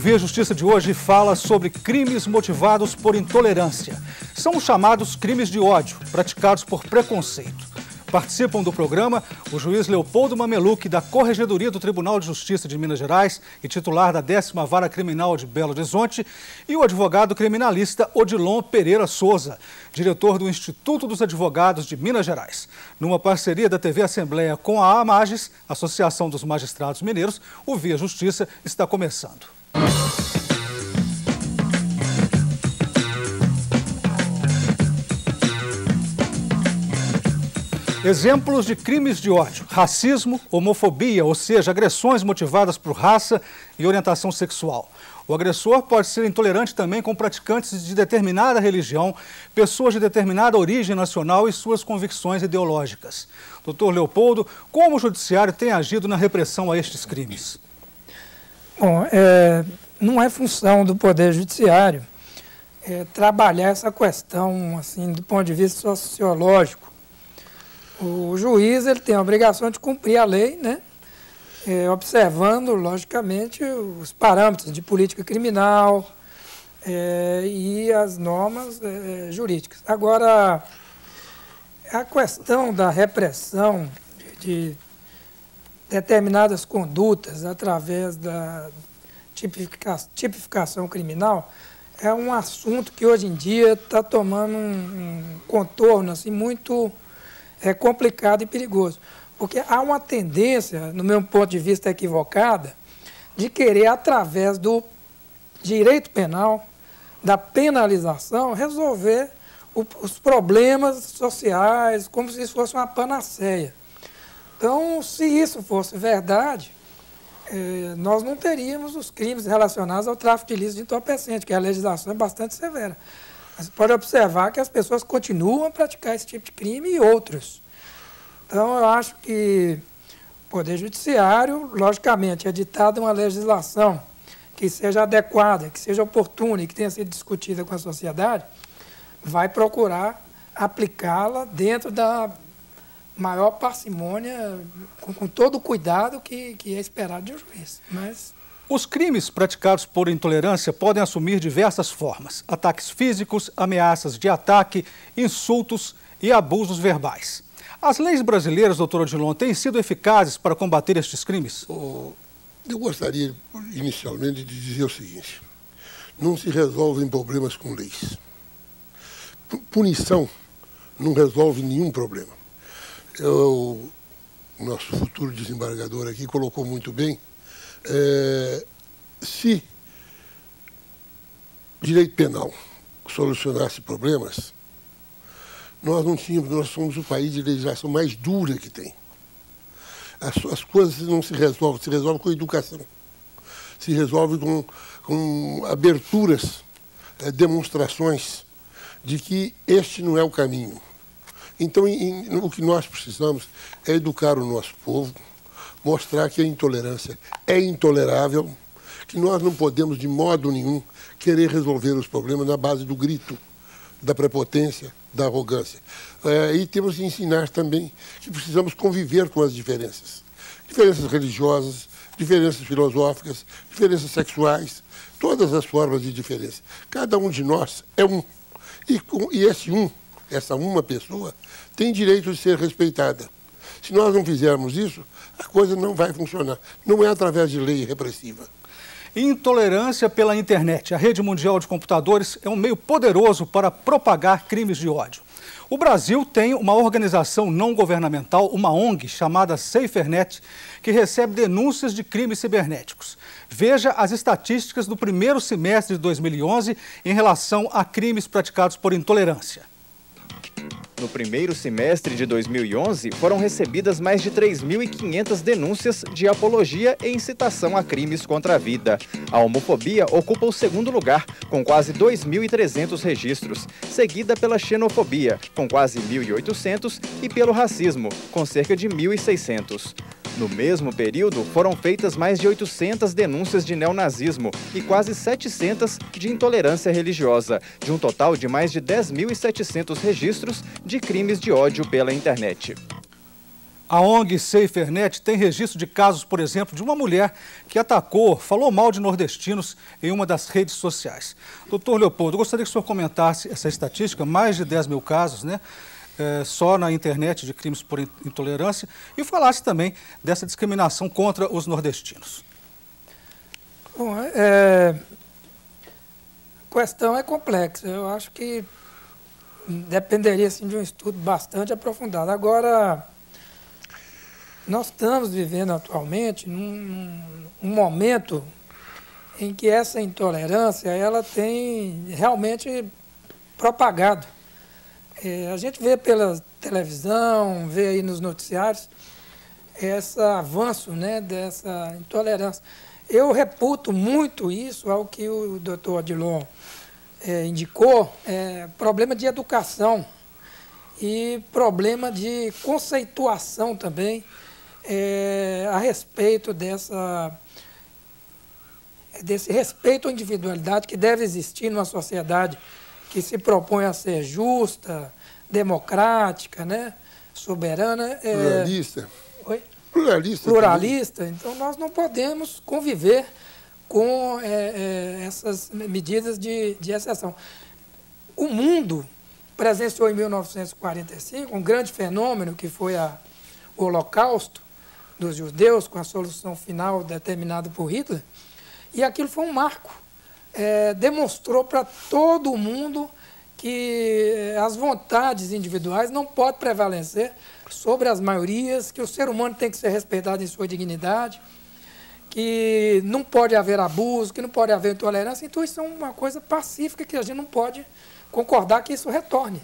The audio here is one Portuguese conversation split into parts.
Via Justiça de hoje fala sobre crimes motivados por intolerância. São os chamados crimes de ódio, praticados por preconceito. Participam do programa o juiz Leopoldo Mameluque, da Corregedoria do Tribunal de Justiça de Minas Gerais e titular da 10ª Vara Criminal de Belo Horizonte, e o advogado criminalista Odilon Pereira Souza, diretor do Instituto dos Advogados de Minas Gerais. Numa parceria da TV Assembleia com a AMAGES, Associação dos Magistrados Mineiros, o Via Justiça está começando. Exemplos de crimes de ódio: racismo, homofobia, ou seja, agressões motivadas por raça e orientação sexual. O agressor pode ser intolerante também com praticantes de determinada religião, pessoas de determinada origem nacional e suas convicções ideológicas. Doutor Leopoldo, como o Judiciário tem agido na repressão a estes crimes? Bom, não é função do Poder Judiciário trabalhar essa questão assim, do ponto de vista sociológico. O juiz ele tem a obrigação de cumprir a lei, né? Observando, logicamente, os parâmetros de política criminal e as normas jurídicas. Agora, a questão da repressão de determinadas condutas através da tipificação criminal é um assunto que hoje em dia está tomando um contorno assim, muito complicado e perigoso. Porque há uma tendência, no meu ponto de vista equivocada, de querer, através do direito penal, da penalização, resolver os problemas sociais, como se isso fosse uma panaceia. Então, se isso fosse verdade, nós não teríamos os crimes relacionados ao tráfico de ilícito de entorpecente, que a legislação é bastante severa. Você pode observar que as pessoas continuam a praticar esse tipo de crime e outros. Então, eu acho que o Poder Judiciário, logicamente, editada uma legislação que seja adequada, que seja oportuna e que tenha sido discutida com a sociedade, vai procurar aplicá-la dentro da maior parcimônia, com todo o cuidado que é esperado de um juiz. Os crimes praticados por intolerância podem assumir diversas formas: ataques físicos, ameaças de ataque, insultos e abusos verbais. As leis brasileiras, doutor Odilon, têm sido eficazes para combater estes crimes? Eu gostaria, inicialmente, de dizer o seguinte: não se resolvem problemas com leis. Punição não resolve nenhum problema. O nosso futuro desembargador aqui colocou muito bem. Se direito penal solucionasse problemas, nós somos o país de legislação mais dura que tem. As coisas não se resolvem com educação, se resolve com aberturas, demonstrações de que este não é o caminho. Então, o que nós precisamos é educar o nosso povo, mostrar que a intolerância é intolerável, que nós não podemos, de modo nenhum, querer resolver os problemas na base do grito, da prepotência, da arrogância. E temos que ensinar também que precisamos conviver com as diferenças. Diferenças religiosas, diferenças filosóficas, diferenças sexuais, todas as formas de diferença. Cada um de nós é um. E essa uma pessoa, tem direito de ser respeitada. Se nós não fizermos isso, a coisa não vai funcionar. Não é através de lei repressiva. Intolerância pela internet. A rede mundial de computadores é um meio poderoso para propagar crimes de ódio. O Brasil tem uma organização não governamental, uma ONG, chamada SaferNet, que recebe denúncias de crimes cibernéticos. Veja as estatísticas do primeiro semestre de 2011 em relação a crimes praticados por intolerância. No primeiro semestre de 2011, foram recebidas mais de 3.500 denúncias de apologia e incitação a crimes contra a vida. A homofobia ocupa o segundo lugar, com quase 2.300 registros, seguida pela xenofobia, com quase 1.800, e pelo racismo, com cerca de 1.600. No mesmo período, foram feitas mais de 800 denúncias de neonazismo e quase 700 de intolerância religiosa, de um total de mais de 10.700 registros de crimes de ódio pela internet. A ONG SaferNet tem registro de casos, por exemplo, de uma mulher que falou mal de nordestinos em uma das redes sociais. Doutor Leopoldo, eu gostaria que o senhor comentasse essa estatística, mais de 10 mil casos, né? Só na internet de crimes por intolerância, e falasse também dessa discriminação contra os nordestinos. Bom, a questão é complexa. Eu acho que dependeria assim, de um estudo bastante aprofundado. Agora, nós estamos vivendo atualmente num momento em que essa intolerância ela tem realmente propagado. A gente vê pela televisão, vê aí nos noticiários esse avanço, né, dessa intolerância. Eu reputo muito isso ao que o doutor Odilon indicou, problema de educação e problema de conceituação também a respeito desse respeito à individualidade que deve existir numa sociedade que se propõe a ser justa, democrática, né, soberana. Pluralista. Oi? Pluralista. Então, nós não podemos conviver com essas medidas de exceção. O mundo presenciou em 1945 um grande fenômeno que foi o Holocausto dos judeus, com a solução final determinada por Hitler, e aquilo foi um marco. Demonstrou para todo mundo que as vontades individuais não podem prevalecer sobre as maiorias, que o ser humano tem que ser respeitado em sua dignidade, que não pode haver abuso, que não pode haver intolerância. Então, isso é uma coisa pacífica que a gente não pode concordar que isso retorne.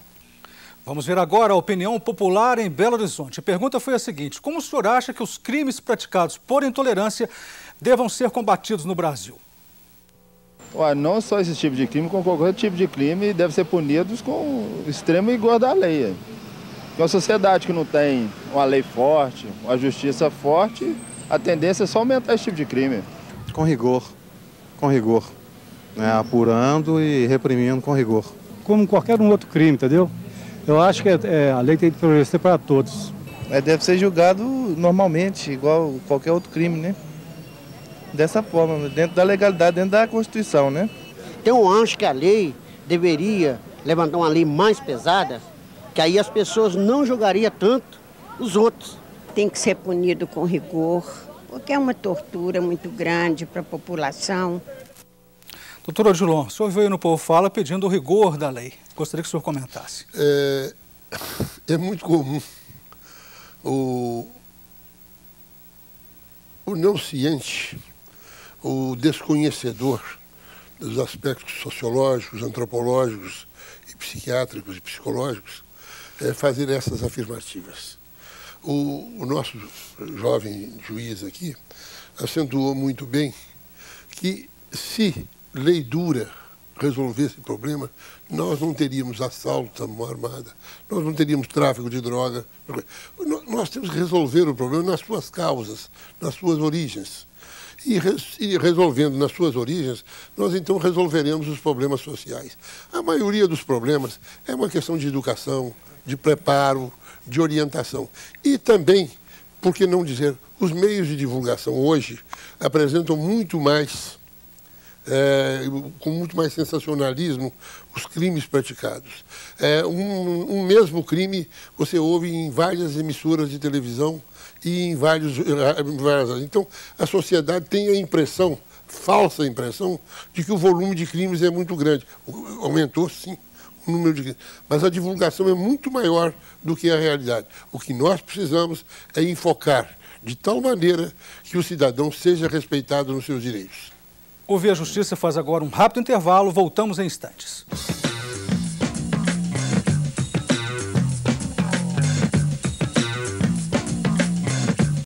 Vamos ver agora a opinião popular em Belo Horizonte. A pergunta foi a seguinte: como o senhor acha que os crimes praticados por intolerância devam ser combatidos no Brasil? Não só esse tipo de crime, como qualquer tipo de crime, deve ser punidos com o extremo rigor da lei. Uma sociedade que não tem uma lei forte, uma justiça forte, a tendência é só aumentar esse tipo de crime. Com rigor, né? Apurando e reprimindo com rigor. Como qualquer outro crime, entendeu? Eu acho que a lei tem que prevalecer para todos. Deve ser julgado normalmente, igual qualquer outro crime, né? Dessa forma, dentro da legalidade, dentro da Constituição, né? Então, eu acho que a lei deveria levantar uma lei mais pesada, que aí as pessoas não julgariam tanto os outros. Tem que ser punido com rigor, porque é uma tortura muito grande para a população. Doutor Odilon, o senhor veio no Povo Fala pedindo o rigor da lei. Gostaria que o senhor comentasse. É muito comum o não ciente, o desconhecedor dos aspectos sociológicos, antropológicos, e psiquiátricos e psicológicos fazer essas afirmativas. O nosso jovem juiz aqui acentuou muito bem que se lei dura resolver esse problema, nós não teríamos assalto à mão armada, nós não teríamos tráfico de droga. Nós temos que resolver o problema nas suas causas, nas suas origens. E resolvendo nas suas origens, nós então resolveremos os problemas sociais. A maioria dos problemas é uma questão de educação, de preparo, de orientação. E também, por que não dizer, os meios de divulgação hoje apresentam muito mais, com muito mais sensacionalismo, os crimes praticados. Um mesmo crime você ouve em várias emissoras de televisão e em várias. Então, a sociedade tem a impressão, falsa impressão, de que o volume de crimes é muito grande. Aumentou, sim, o número de crimes, mas a divulgação é muito maior do que a realidade. O que nós precisamos é enfocar de tal maneira que o cidadão seja respeitado nos seus direitos. Ouvir a Justiça faz agora um rápido intervalo, voltamos em instantes.